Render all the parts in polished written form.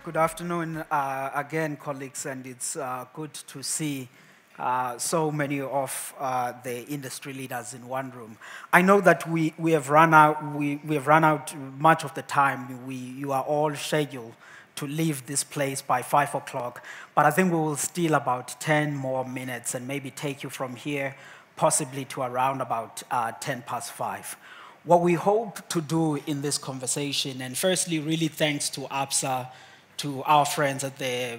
Good afternoon again, colleagues, and it's good to see so many of the industry leaders in one room. I know that we have run out. We have run out much of the time. You are all scheduled to leave this place by 5 o'clock, but I think we will steal about 10 more minutes and maybe take you from here possibly to around about 10 past 5. What we hope to do in this conversation, and firstly, really thanks to APSA, to our friends at the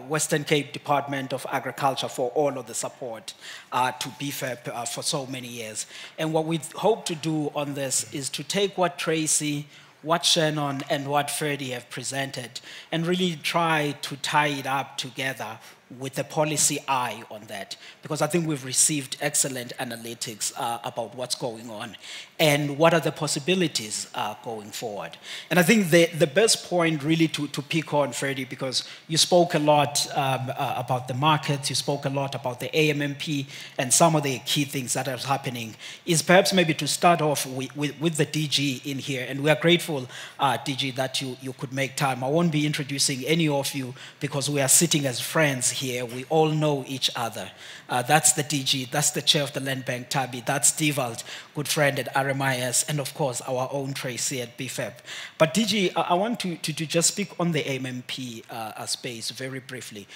Western Cape Department of Agriculture for all of the support to BFAP for so many years. And what we hope to do on this is to take what Tracy, what Shannon, and what Ferdy have presented and really try to tie it up together with a policy eye on that, because I think we've received excellent analytics about what's going on and what are the possibilities going forward. And I think the best point really to pick on, Ferdy, because you spoke a lot about the markets, you spoke a lot about the AMMP and some of the key things that are happening, is perhaps maybe to start off with the DG in here. And we are grateful, DG, that you could make time. I won't be introducing any of you because we are sitting as friends here. We all know each other. That's the DG, that's the chair of the Land Bank, Tabi, that's Stevald, good friend at RMIS, and of course our own Tracy at BFAP. But DG, I want to just speak on the AMMP space very briefly,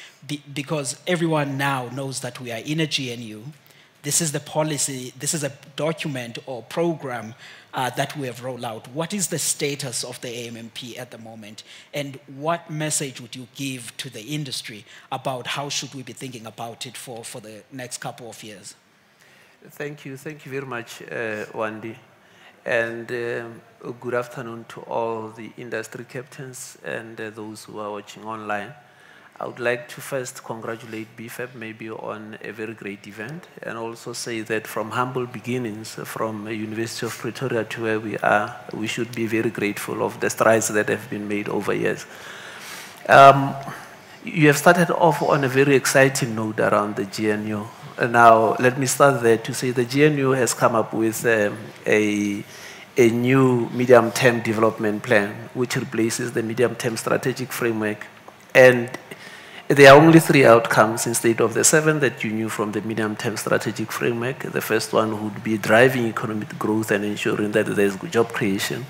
because everyone now knows that we are in a GNU. This is the policy, this is a document or program that we have rolled out. What is the status of the AMMP at the moment? And what message would you give to the industry about how should we be thinking about it for the next couple of years? Thank you very much, Wandi. And good afternoon to all the industry captains and those who are watching online. I would like to first congratulate BFAP maybe on a very great event, and also say that from humble beginnings, from University of Pretoria to where we are, we should be very grateful of the strides that have been made over years. You have started off on a very exciting note around the GNU. Now, let me start there to say the GNU has come up with a new medium-term development plan, which replaces the medium-term strategic framework. And there are only 3 outcomes instead of the 7 that you knew from the medium-term strategic framework. The first one would be driving economic growth and ensuring that there's job creation.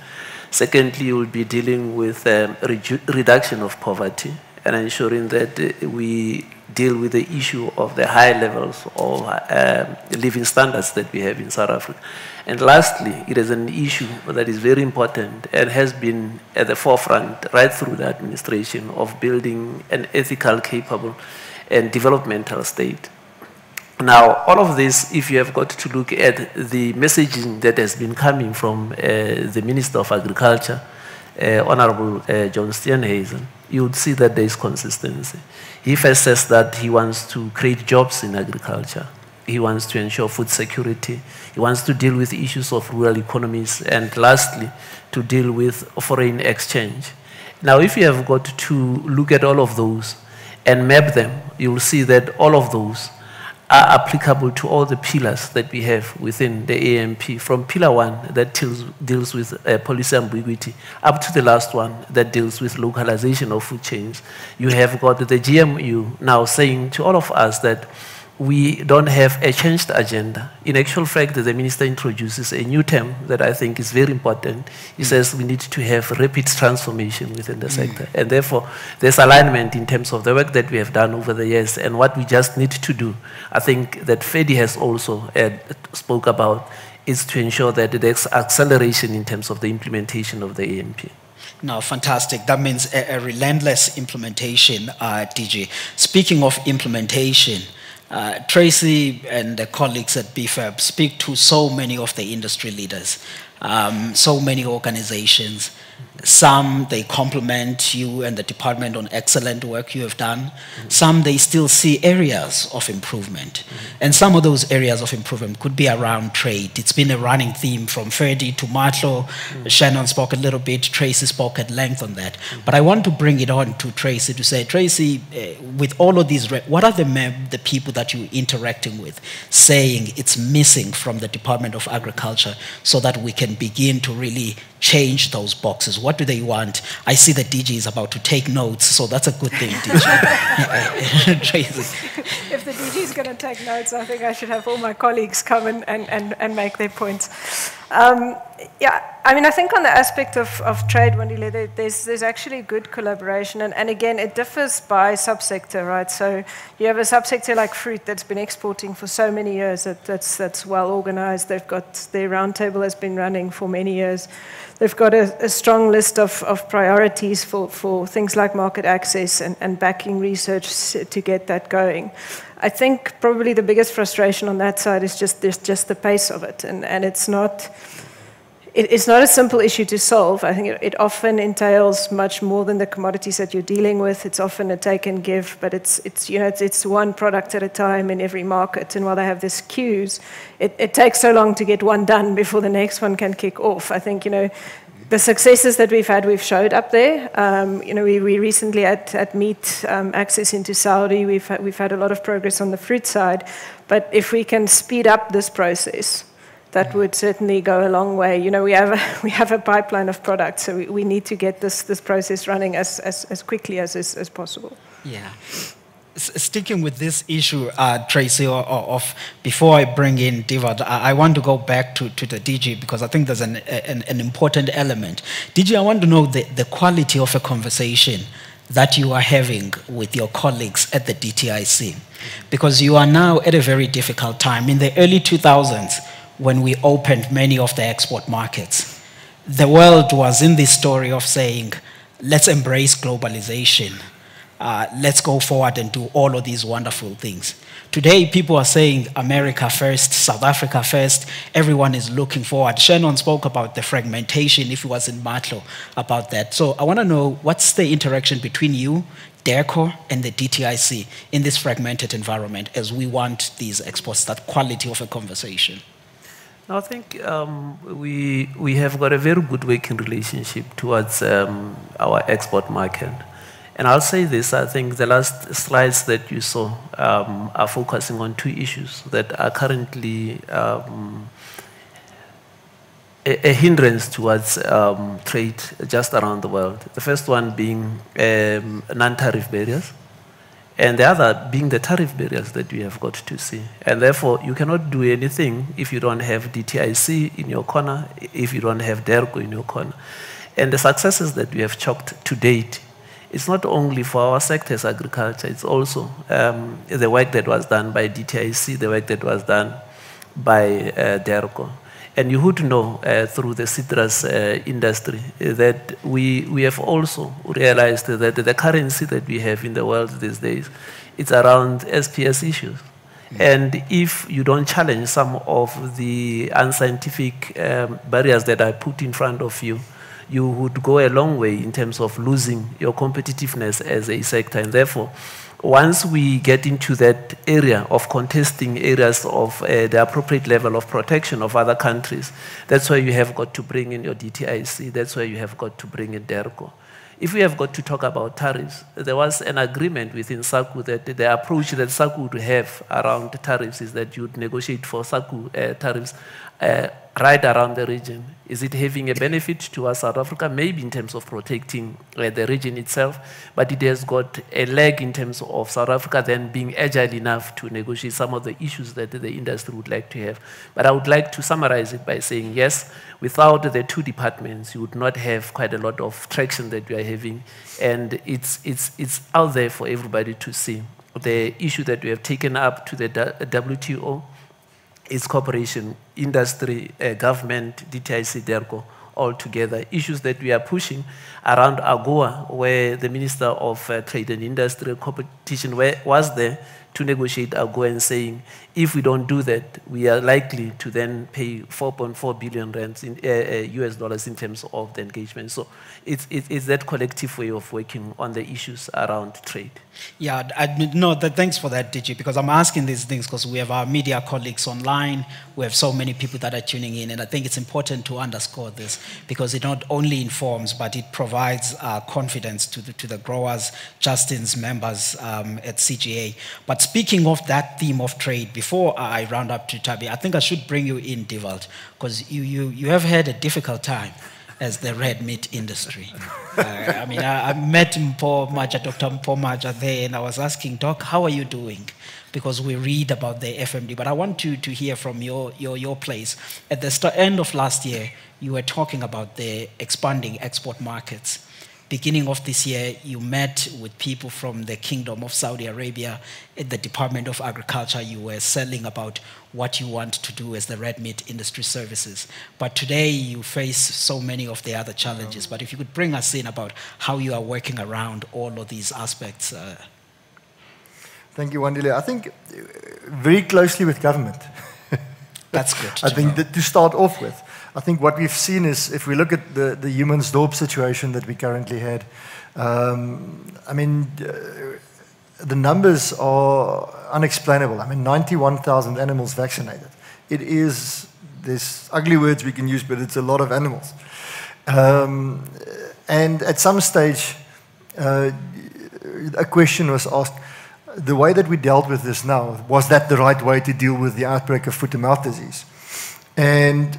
Secondly, you will be dealing with reduction of poverty and ensuring that we deal with the issue of the high levels of living standards that we have in South Africa. And lastly, it is an issue that is very important and has been at the forefront right through the administration of building an ethical, capable, and developmental state. Now, all of this, if you have got to look at the messaging that has been coming from the Minister of Agriculture, Honorable John Steenhuisen, you would see that there is consistency. He first says that he wants to create jobs in agriculture. He wants to ensure food security. He wants to deal with issues of rural economies. And lastly, to deal with foreign exchange. Now, if you have got to look at all of those and map them, you will see that all of those are applicable to all the pillars that we have within the AMP, from pillar 1 that deals with policy ambiguity, up to the last one that deals with localization of food chains. You have got the GMU now saying to all of us that we don't have a changed agenda. In actual fact, the minister introduces a new term that I think is very important. He says we need to have rapid transformation within the sector. And therefore, there's alignment in terms of the work that we have done over the years and what we just need to do. I think that Ferdy has also spoke about is to ensure that there's acceleration in terms of the implementation of the AMP. No, fantastic. That means a relentless implementation, DG. Speaking of implementation, Tracy and the colleagues at BFAP speak to so many of the industry leaders, so many organizations. Some, they compliment you and the department on excellent work you have done. Some, they still see areas of improvement. And some of those areas of improvement could be around trade. It's been a running theme from Ferdy to Matlo. Shannon spoke a little bit. Tracy spoke at length on that. But I want to bring it on to Tracy to say, Tracy, with all of these, what are the people that you're interacting with saying it's missing from the Department of Agriculture so that we can can begin to really change those boxes? What do they want? I see the DG is about to take notes, so that's a good thing, DG. Tracy. If the DG is going to take notes, I think I should have all my colleagues come and make their points. Yeah, I mean, I think on the aspect of trade, Wandile, there's actually good collaboration. And again, it differs by subsector, right? So you have a subsector like fruit that's been exporting for so many years that's well organized. They've got their roundtable has been running for many years. They've got a strong list of priorities for things like market access and backing research to get that going. I think probably the biggest frustration on that side is just the pace of it, and it's not a simple issue to solve. I think it often entails much more than the commodities that you're dealing with. It's often a take and give, but it's one product at a time in every market. And while they have these queues, it takes so long to get one done before the next one can kick off. I think the successes that we've had, we've showed up there. We recently at meat access into Saudi. We've had a lot of progress on the fruit side, but if we can speed up this process, that would certainly go a long way. We have a pipeline of products, so we need to get this process running as quickly as possible. Yeah. Sticking with this issue, Tracy, of before I bring in Diva, I want to go back to the DG because I think there's an important element. DG, I want to know the quality of a conversation that you are having with your colleagues at the DTIC, because you are now at a very difficult time. In the early 2000s, when we opened many of the export markets, the world was in this story of saying, let's embrace globalization. Let's go forward and do all of these wonderful things. Today, people are saying America first, South Africa first. Everyone is looking forward. Shannon spoke about the fragmentation, if it was in Matlo, about that. So I want to know, what's the interaction between you, DERCO, and the DTIC in this fragmented environment as we want these exports, that quality of a conversation? I think we have got a very good working relationship towards our export market. And I'll say this, I think the last slides that you saw are focusing on two issues that are currently a hindrance towards trade just around the world. The first one being non-tariff barriers, and the other being the tariff barriers that we have got to see. And therefore, you cannot do anything if you don't have DTIC in your corner, if you don't have DERCO in your corner. And the successes that we have chalked to date, it's not only for our sectors, agriculture, it's also the work that was done by DTIC, the work that was done by DERCO. And you would know through the citrus industry that we have also realized that the currency that we have in the world these days, it's around SPS issues. And if you don't challenge some of the unscientific barriers that are put in front of you, you would go a long way in terms of losing your competitiveness as a sector. And therefore, once we get into that area of contesting areas of the appropriate level of protection of other countries, that's where you have got to bring in your DTIC, that's where you have got to bring in DERCO. If we have got to talk about tariffs, there was an agreement within SACU that the approach that SACU would have around tariffs is that you would negotiate for SACU tariffs right around the region. Is it having a benefit to us, South Africa? Maybe in terms of protecting the region itself, but it has got a leg in terms of South Africa then being agile enough to negotiate some of the issues that the industry would like to have. But I would like to summarize it by saying, yes, without the two departments, you would not have quite a lot of traction that we are having, and it's out there for everybody to see. The issue that we have taken up to the WTO is cooperation, industry, government, DTIC, DERCO, all together. Issues that we are pushing around AGOA, where the Minister of Trade and Industry Competition was there to negotiate AGOA and saying, if we don't do that, we are likely to then pay 4.4 billion rands in US dollars in terms of the engagement. So it's that collective way of working on the issues around trade. Yeah, thanks for that, DG, because I'm asking these things because we have our media colleagues online, we have so many people that are tuning in, and I think it's important to underscore this. because it not only informs, but it provides confidence to the growers, Justin's members at CGA. But speaking of that theme of trade, before I round up to Tabi, I think I should bring you in, Dewald, because you have had a difficult time as the red meat industry. I mean, I met Dr. Mpo Maja there, and I was asking, Doc, how are you doing? Because we read about the FMD, but I want to hear from your place. At the end of last year, you were talking about the expanding export markets. Beginning of this year, you met with people from the Kingdom of Saudi Arabia at the Department of Agriculture. You were selling about what you want to do as the red meat industry services. But today, you face so many of the other challenges. But if you could bring us in about how you are working around all of these aspects. Thank you, Wandile. I think very closely with government. That's good. I think that to start off with, I think what we've seen is, if we look at the Humansdorp situation that we currently had, I mean, the numbers are unexplainable. I mean, 91,000 animals vaccinated. It is, there's ugly words we can use, but it's a lot of animals. And at some stage, a question was asked, the way that we dealt with this now, was that the right way to deal with the outbreak of foot-and-mouth disease? And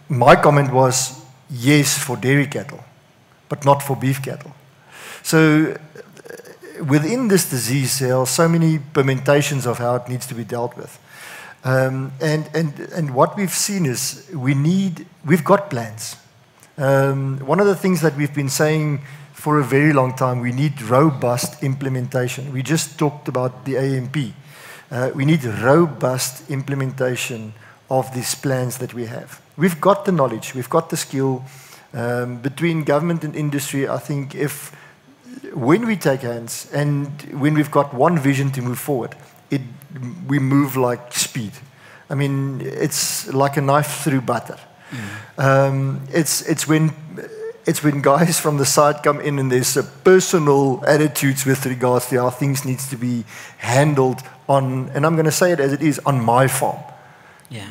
my comment was, yes, for dairy cattle, but not for beef cattle. So within this disease, there are so many permutations of how it needs to be dealt with. And what we've seen is we've got plans. One of the things that we've been saying for a very long time, we need robust implementation. We just talked about the AMP. We need robust implementation of these plans that we have. We've got the knowledge, we've got the skill. Between government and industry, I think when we take hands and when we've got one vision to move forward, we move like speed. I mean, it's like a knife through butter. It's when guys from the side come in and there's personal attitudes with regards to how things needs to be handled on, and I'm going to say it as it is, on my farm. Yeah.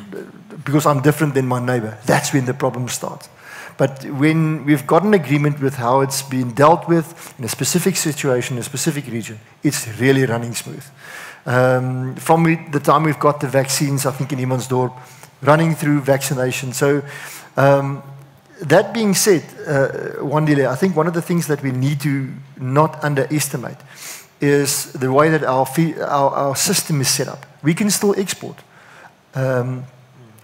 Because I'm different than my neighbor. That's when the problem starts. But when we've got an agreement with how it's being dealt with in a specific situation, in a specific region, it's really running smooth. From the time we've got the vaccines, I think in Humansdorp, running through vaccination. So that being said, Wandile, I think one of the things that we need to not underestimate is the way that our system is set up. We can still export.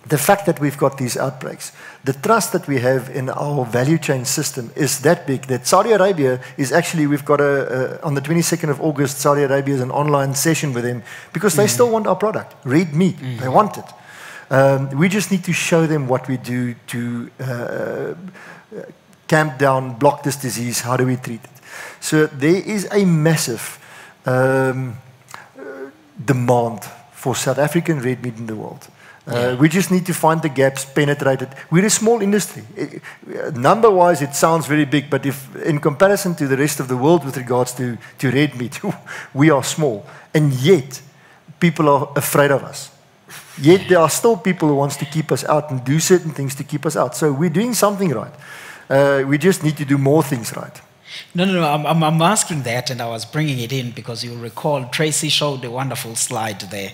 The fact that we've got these outbreaks, the trust that we have in our value chain system is that big that Saudi Arabia is actually, we've got on the 22nd of August, Saudi Arabia is an online session with them because they still want our product, red meat, they want it. We just need to show them what we do to camp down, block this disease, how do we treat it. So there is a massive demand for South African red meat in the world. We just need to find the gaps, penetrate it. We're a small industry. Number-wise, it sounds very big, but if in comparison to the rest of the world with regards to red meat, we are small. And yet, people are afraid of us. Yet, there are still people who want to keep us out and do certain things to keep us out. So we're doing something right. We just need to do more things right. No, I'm asking that, and I was bringing it in because you'll recall Tracy showed a wonderful slide there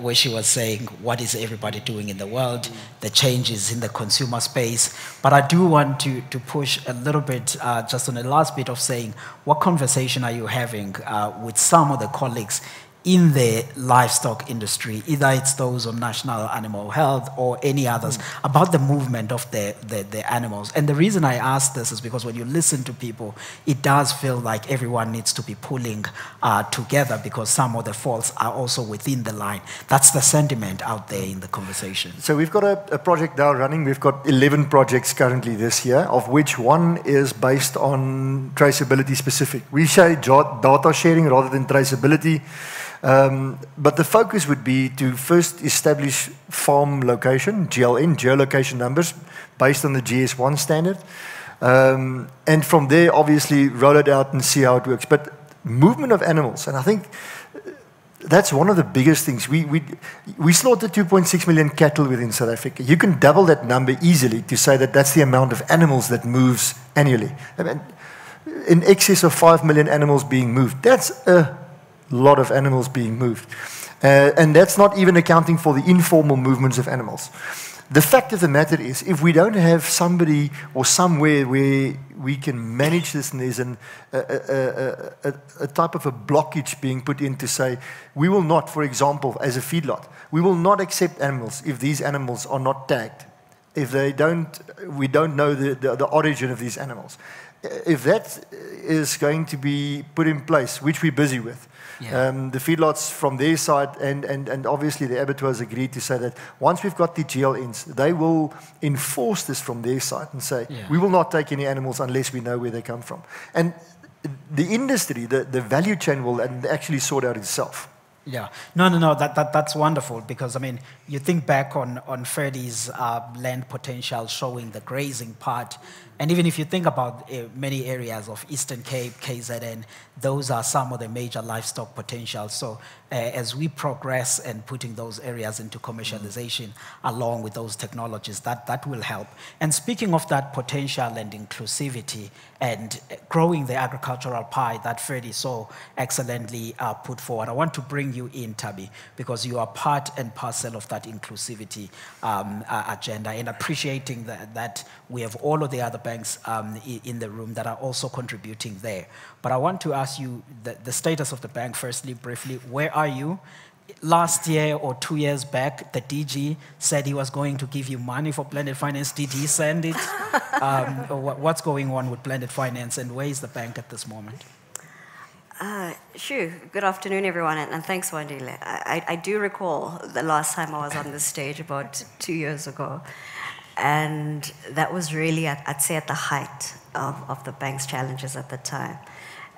where she was saying, what is everybody doing in the world, the changes in the consumer space. But I do want to push a little bit just on the last bit of saying, what conversation are you having with some of the colleagues in the livestock industry, either it's those on national animal health or any others, about the movement of the animals. And the reason I ask this is because when you listen to people, it does feel like everyone needs to be pulling together because some of the faults are also within the line. That's the sentiment out there in the conversation. So we've got a project now running. We've got 11 projects currently this year, of which one is based on traceability specific. We say data sharing rather than traceability. But the focus would be to first establish farm location, GLN, geolocation numbers, based on the GS1 standard. And from there, obviously, roll it out and see how it works. But movement of animals, and I think that's one of the biggest things. We slaughter 2.6 million cattle within South Africa. You can double that number easily to say that that's the amount of animals that moves annually. I mean, in excess of 5 million animals being moved. That's a lot of animals being moved. And that's not even accounting for the informal movements of animals. The fact of the matter is, if we don't have somebody or somewhere where we can manage this, and there's a type of a blockage being put in to say, we will not, for example, as a feedlot, we will not accept animals if these animals are not tagged. If they don't, we don't know the origin of these animals. If that is going to be put in place, which we're busy with, the feedlots from their side and obviously the abattoirs agreed to say that once we've got the GLNs, they will enforce this from their side and say, we will not take any animals unless we know where they come from. And the industry, the value chain will actually sort out itself. Yeah, no, that's wonderful, because, I mean, you think back on Freddie's land potential showing the grazing part, and even if you think about many areas of Eastern Cape, KZN, those are some of the major livestock potentials. So as we progress and putting those areas into commercialization along with those technologies, that will help. And speaking of that potential and inclusivity and growing the agricultural pie that Freddie so excellently put forward, I want to bring you in, Tabi, because you are part and parcel of that inclusivity agenda, and appreciating that we have all of the other banks in the room that are also contributing there. But I want to ask you the status of the bank, firstly, briefly. Where are you? Last year or 2 years back, the DG said he was going to give you money for blended finance. Did he send it? What's going on with blended finance, and where is the bank at this moment? Sure. Good afternoon, everyone, and thanks, Wandile. I do recall the last time I was on this stage about 2 years ago, and that was really, I'd say, at the height of the bank's challenges at the time.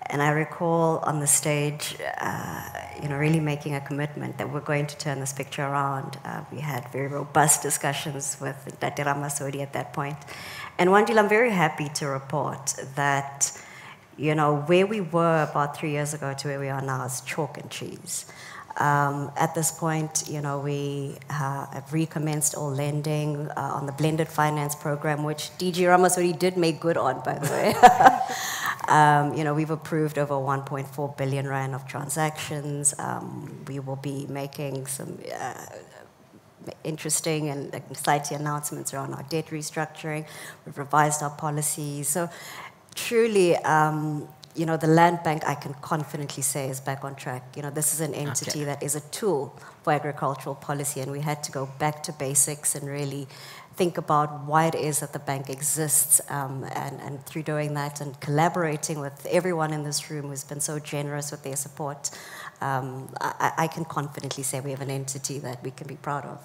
And I recall on the stage, really making a commitment that we're going to turn this picture around. We had very robust discussions with Dr. Ramasodi at that point. And Wandile, I'm very happy to report that, where we were about 3 years ago to where we are now is chalk and cheese. At this point, we have recommenced all lending on the blended finance program, which DG Ramasodi did make good on, by the way. We've approved over 1.4 billion rand of transactions. We will be making some interesting and exciting announcements around our debt restructuring. We've revised our policies. So truly, the land bank, I can confidently say, is back on track. This is an entity that is a tool for agricultural policy, and we had to go back to basics and really think about why it is that the bank exists, and through doing that and collaborating with everyone in this room who's been so generous with their support, I can confidently say we have an entity that we can be proud of.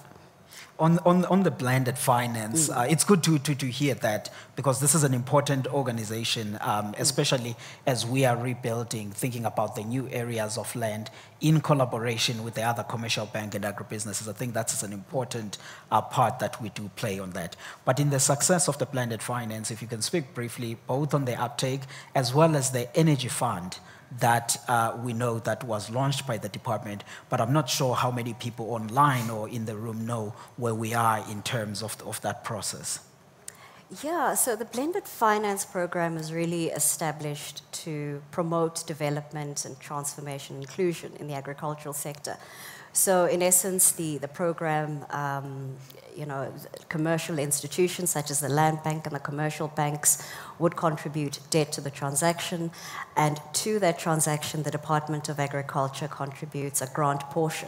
On the blended finance, it's good to hear that, because this is an important organization, especially as we are rebuilding, thinking about the new areas of land in collaboration with the other commercial bank and agribusinesses. I think that's an important part that we do play on that. But in the success of the blended finance, if you can speak briefly both on the uptake as well as the energy fund that we know that was launched by the department, but I'm not sure how many people online or in the room know where we are in terms of that process. Yeah, so the blended finance program is really established to promote development and transformation inclusion in the agricultural sector. So in essence, the program, commercial institutions such as the Land Bank and the commercial banks would contribute debt to the transaction, and to that transaction, the Department of Agriculture contributes a grant portion.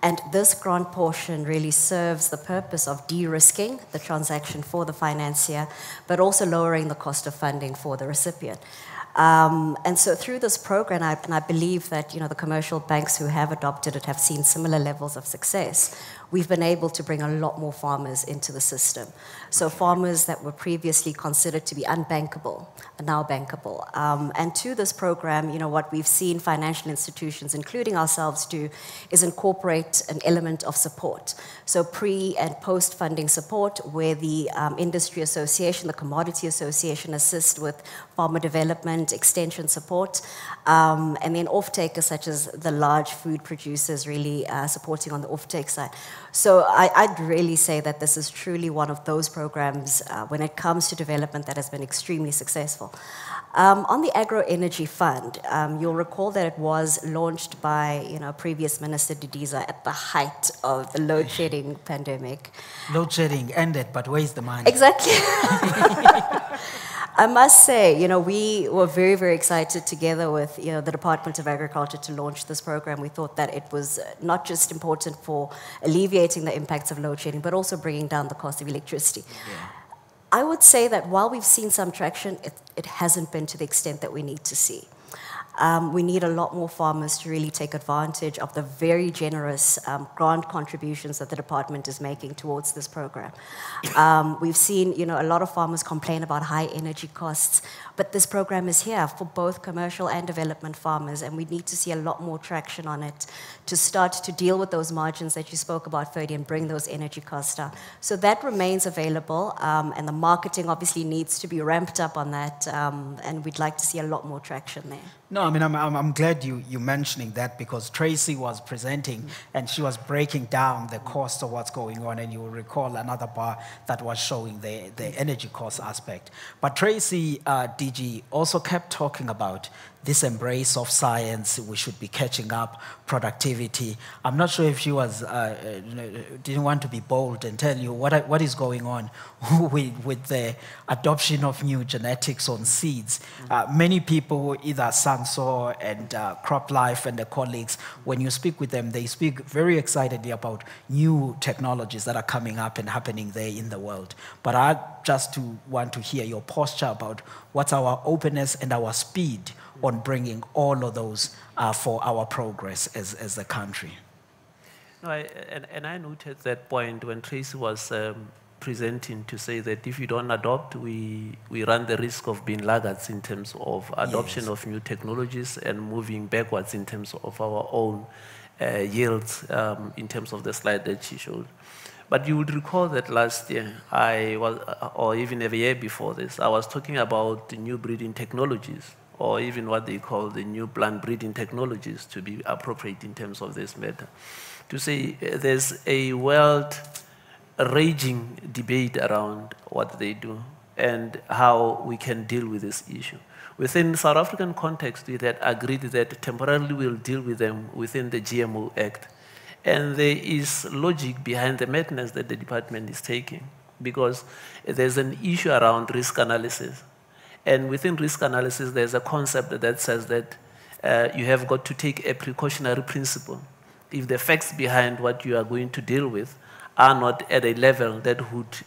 And this grant portion really serves the purpose of de-risking the transaction for the financier, but also lowering the cost of funding for the recipient. And so through this program, and I believe that the commercial banks who have adopted it have seen similar levels of success. we've been able to bring a lot more farmers into the system. So farmers that were previously considered to be unbankable are now bankable. And to this program, you know, what we've seen financial institutions, including ourselves, do is incorporate an element of support. So pre- and post-funding support, where the industry association, the commodity association assist with farmer development, extension support, and then off-takers such as the large food producers really supporting on the off-take side. So I'd really say that this is truly one of those programs when it comes to development that has been extremely successful. On the Agro-Energy Fund, you'll recall that it was launched by, you know, previous Minister Didiza at the height of the load shedding pandemic. Load shedding ended, but where's the money? Exactly. I must say, you know, we were very, very excited together with, you know, the Department of Agriculture to launch this program. We thought that it was not just important for alleviating the impacts of load shedding, but also bringing down the cost of electricity. Yeah. I would say that while we've seen some traction, it hasn't been to the extent that we need to see. We need a lot more farmers to really take advantage of the very generous grant contributions that the department is making towards this program. We've seen, you know, a lot of farmers complain about high energy costs, but this program is here for both commercial and development farmers, and we need to see a lot more traction on it to start to deal with those margins that you spoke about, Ferdy, and bring those energy costs down. So that remains available, and the marketing obviously needs to be ramped up on that, and we'd like to see a lot more traction there. No, I mean, I'm glad you mentioning that, because Tracy was presenting and she was breaking down the cost of what's going on, and you will recall another bar that was showing the energy cost aspect. But Tracy, DG, also kept talking about this embrace of science. We should be catching up, productivity. I'm not sure if she was didn't want to be bold and tell you what is going on with the adoption of new genetics on seeds. Many people, either Sanso and CropLife and their colleagues, when you speak with them, they speak very excitedly about new technologies that are coming up and happening there in the world. But I just want to hear your posture about what's our openness and our speed on bringing all of those for our progress as a country. No, and I noted that point when Tracy was presenting, to say that if you don't adopt, we run the risk of being laggards in terms of adoption of new technologies and moving backwards in terms of our own yields, in terms of the slide that she showed. But you would recall that last year, or even a year before this, I was talking about the new breeding technologies, or even what they call the new plant breeding technologies, to be appropriate in terms of this matter. To say there's a world-raging debate around what they do and how we can deal with this issue. Within South African context, we had agreed that temporarily we'll deal with them within the GMO Act. And there is logic behind the madness that the department is taking, because there's an issue around risk analysis. And within risk analysis, there's a concept that says that you have got to take a precautionary principle. If the facts behind what you are going to deal with are not at a level that would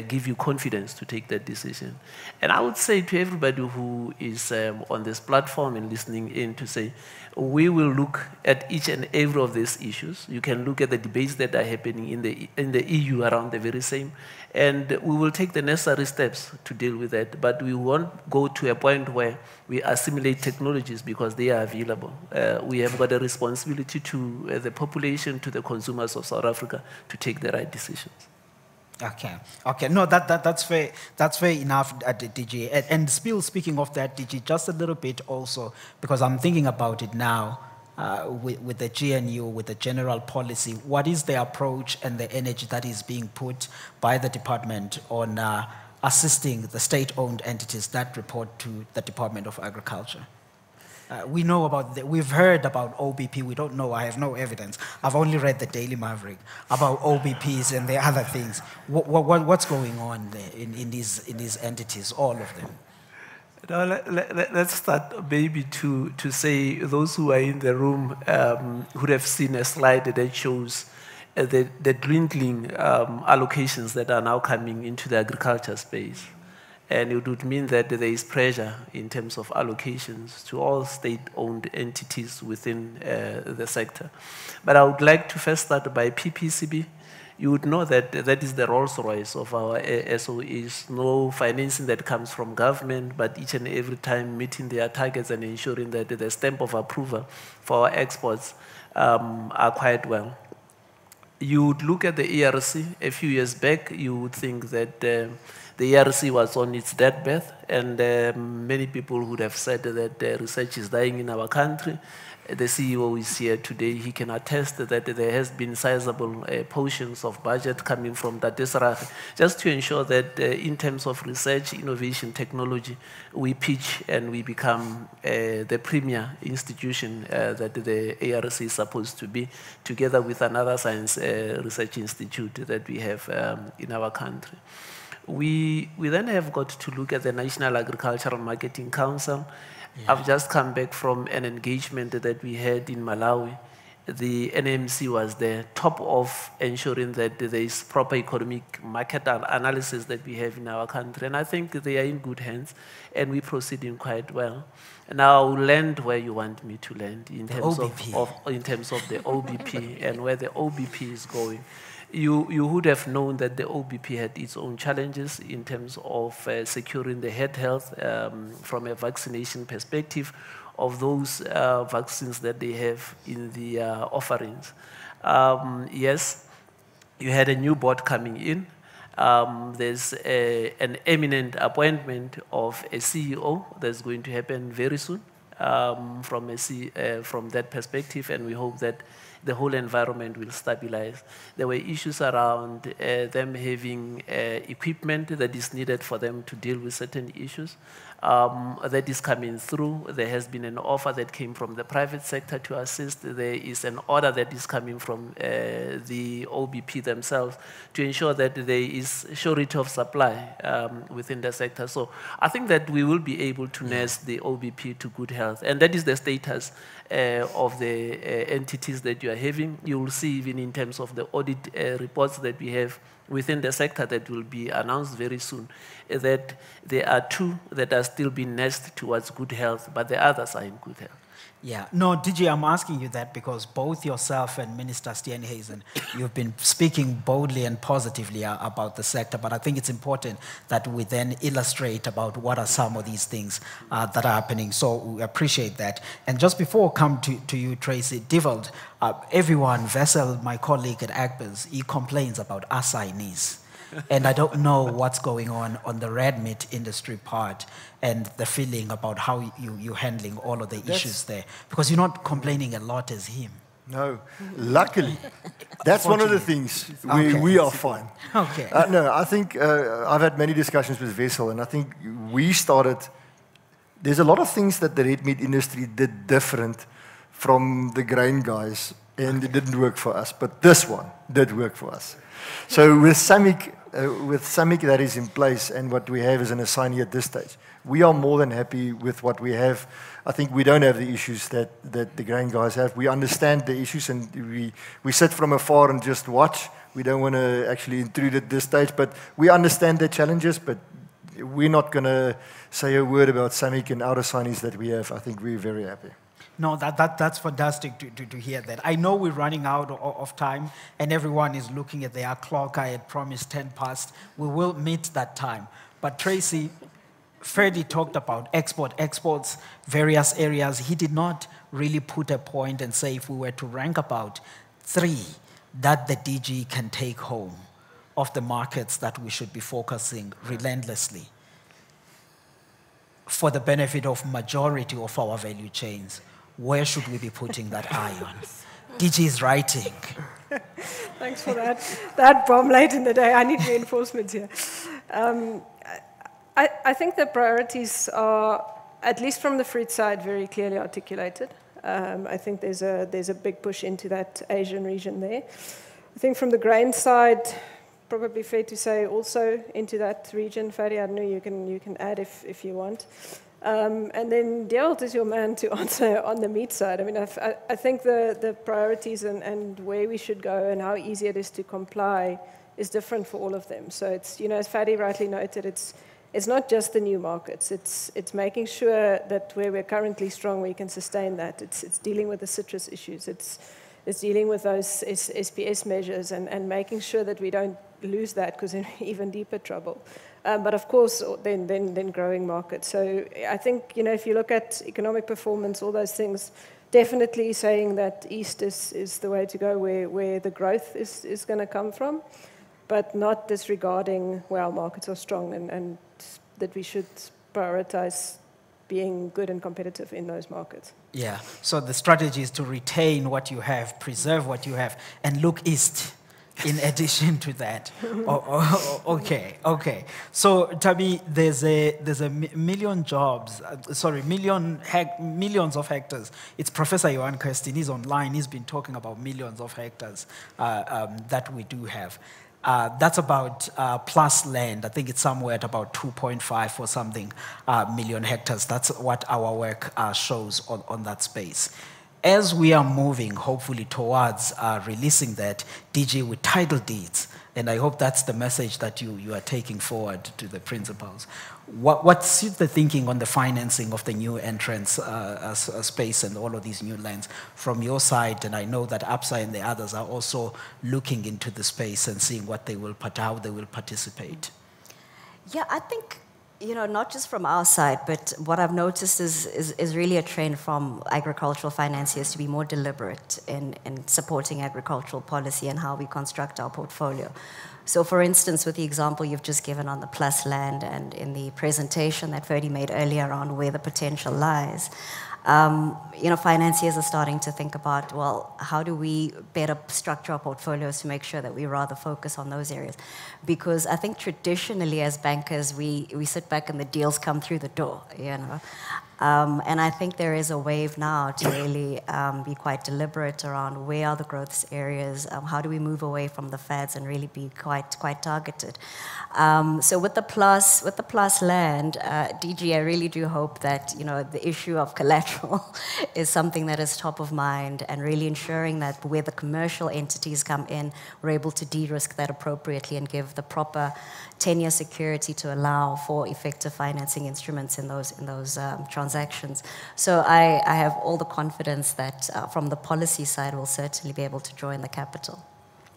give you confidence to take that decision. And I would say to everybody who is on this platform and listening in, to say, we will look at each and every of these issues. You can look at the debates that are happening in the EU around the very same, and we will take the necessary steps to deal with that. But we won't go to a point where we assimilate technologies because they are available. We have got a responsibility to the population, to the consumers of South Africa, to take the right decisions. Okay. No, that's fair. That's fair enough, DG. And still speaking of that, DG, just a little bit also, because I'm thinking about it now, with the GNU, with the general policy. What is the approach and the energy that is being put by the department on assisting the state-owned entities that report to the Department of Agriculture? We know about, we've heard about OBP, we don't know, I have no evidence. I've only read the Daily Maverick about OBPs and the other things. What's going on there in these entities, all of them? Now, let's start maybe to say those who are in the room would have seen a slide that shows the dwindling allocations that are now coming into the agriculture space. And it would mean that there is pressure in terms of allocations to all state-owned entities within the sector. But I would like to first start by PPCB. You would know that that is the Rolls-Royce of our SOEs. No financing that comes from government, but each and every time meeting their targets and ensuring that the stamp of approval for our exports are quite well. You would look at the ERC a few years back, you would think that the ERC was on its deathbed, and many people would have said that research is dying in our country. The CEO is here today. He can attest that there has been sizable portions of budget coming from Dadesrag, just to ensure that in terms of research, innovation, technology, we pitch and we become the premier institution that the ARC is supposed to be, together with another science research institute that we have in our country. We then have got to look at the National Agricultural Marketing Council. Yeah. I've just come back from an engagement that we had in Malawi. The NMC was there, top of ensuring that there is proper economic market analysis that we have in our country. And I think they are in good hands, and we're proceeding quite well. Now I'll land where you want me to land in terms of the OBP and where the OBP is going. You would have known that the OBP had its own challenges in terms of securing the health from a vaccination perspective of those vaccines that they have in the offerings. Yes, you had a new board coming in. There's an imminent appointment of a CEO that's going to happen very soon from that perspective, and we hope that the whole environment will stabilize. There were issues around them having equipment that is needed for them to deal with certain issues. That is coming through. There has been an offer that came from the private sector to assist. There is an order that is coming from the OBP themselves to ensure that there is surety of supply within the sector. So I think that we will be able to nurse the OBP to good health. And that is the status of the entities that you are having. You will see even in terms of the audit reports that we have within the sector that will be announced very soon, that there are two that are still being nursed towards good health, but the others are in good health. Yeah, no, DG, I'm asking you that because both yourself and Minister Steenhuisen, you've been speaking boldly and positively about the sector, but I think it's important that we then illustrate about what are some of these things that are happening. So we appreciate that. And just before I come to you, Tracy, Divald, everyone, Vessel, my colleague at AGBIS, he complains about assignees. And I don't know what's going on the red meat industry part and the feeling about how you're handling all of the issues there. Because you're not complaining a lot as him. No, luckily. That's one of the things we are fine. Okay. No, I think I've had many discussions with Vessel, and I think we started, there's a lot of things that the red meat industry did different from the grain guys, and it didn't work for us, but this one did work for us. So with SAMIC that is in place and what we have as an assignee at this stage, we are more than happy with what we have. I think we don't have the issues that the grain guys have. We understand the issues, and we sit from afar and just watch. We don't want to actually intrude at this stage, but we understand the challenges, but we're not going to say a word about SAMIC and our assignees that we have. I think we're very happy. No, that's fantastic to hear that. I know we're running out of time, and everyone is looking at their clock. I had promised 10 past. We will meet that time. But Tracy, Freddie talked about exports, various areas. He did not really put a point and say if we were to rank about 3 that the DG can take home of the markets that we should be focusing relentlessly for the benefit of majority of our value chains. Where should we be putting that eye on? DG is writing. Thanks for that bomb late in the day. I need reinforcements here. I think the priorities are, at least from the fruit side, very clearly articulated. I think there's a big push into that Asian region there. I think from the grain side, probably fair to say also into that region. Fadi, I know you can add if you want. And then Dale is your man to answer on the meat side. I mean, I think the priorities and where we should go and how easy it is to comply is different for all of them. So it's, as Fadi rightly noted, it's it's not just the new markets. It's making sure that where we're currently strong, we can sustain that. It's dealing with the citrus issues. It's dealing with those SPS measures and making sure that we don't lose that because we're in even deeper trouble. But of course, then growing markets. So I think, if you look at economic performance, all those things, definitely saying that East is the way to go, where the growth is going to come from, but not disregarding where our markets are strong and that we should prioritize being good and competitive in those markets. Yeah, so the strategy is to retain what you have, preserve what you have, and look east in addition to that. Okay. So, Tabi, there's a million jobs, millions of hectares. It's Professor Johan Kirsten, he's online, he's been talking about millions of hectares that we do have. That's about plus land. I think it's somewhere at about 2.5 or something million hectares. That's what our work shows on that space. As we are moving, hopefully, towards releasing that DG with title deeds, and I hope that's the message that you are taking forward to the principals. What's the thinking on the financing of the new entrance space and all of these new lands from your side? And I know that APSA and the others are also looking into the space and seeing how they will participate. Yeah, I think, not just from our side, but what I've noticed is really a trend from agricultural financiers to be more deliberate in supporting agricultural policy and how we construct our portfolio. So, for instance, with the example you've just given on the plus land and in the presentation that Ferdy made earlier on where the potential lies, financiers are starting to think about, well, how do we better structure our portfolios to make sure that we rather focus on those areas? Because I think traditionally as bankers, we sit back and the deals come through the door, And I think there is a wave now to really be quite deliberate around where are the growth areas, how do we move away from the fads and really be quite targeted. So with the plus land, DG, I really do hope that the issue of collateral is something that is top of mind, and really ensuring that where the commercial entities come in, we're able to de-risk that appropriately and give the proper 10-year security to allow for effective financing instruments in those transactions. So I have all the confidence that from the policy side, we'll certainly be able to draw in the capital.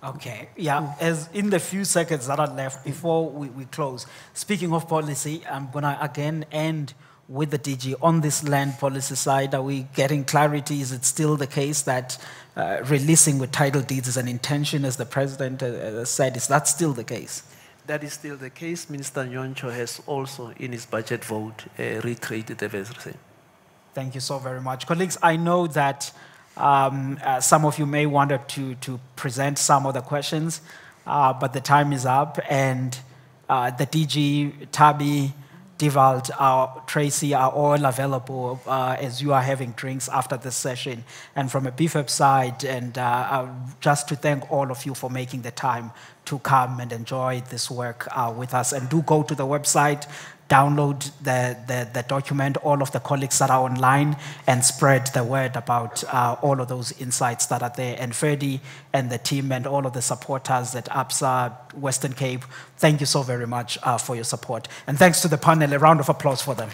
Okay, yeah, as in the few seconds that are left before we close, speaking of policy, I'm going to again end with the DG on this land policy side. Are we getting clarity? Is it still the case that releasing with title deeds is an intention, as the President said? Is that still the case? That is still the case. Minister Nyoncho has also, in his budget vote, reiterated the very same. Thank you so very much. Colleagues, I know that some of you may want to present some of the questions, but the time is up, and the DG, Tabi, Dewald, Tracy are all available as you are having drinks after this session. And from a BFAP side, and just to thank all of you for making the time to come and enjoy this work with us. And do go to the website, download the document, all of the colleagues that are online, and spread the word about all of those insights that are there. And Ferdy and the team and all of the supporters at APSA, Western Cape, thank you so very much for your support. And thanks to the panel, a round of applause for them.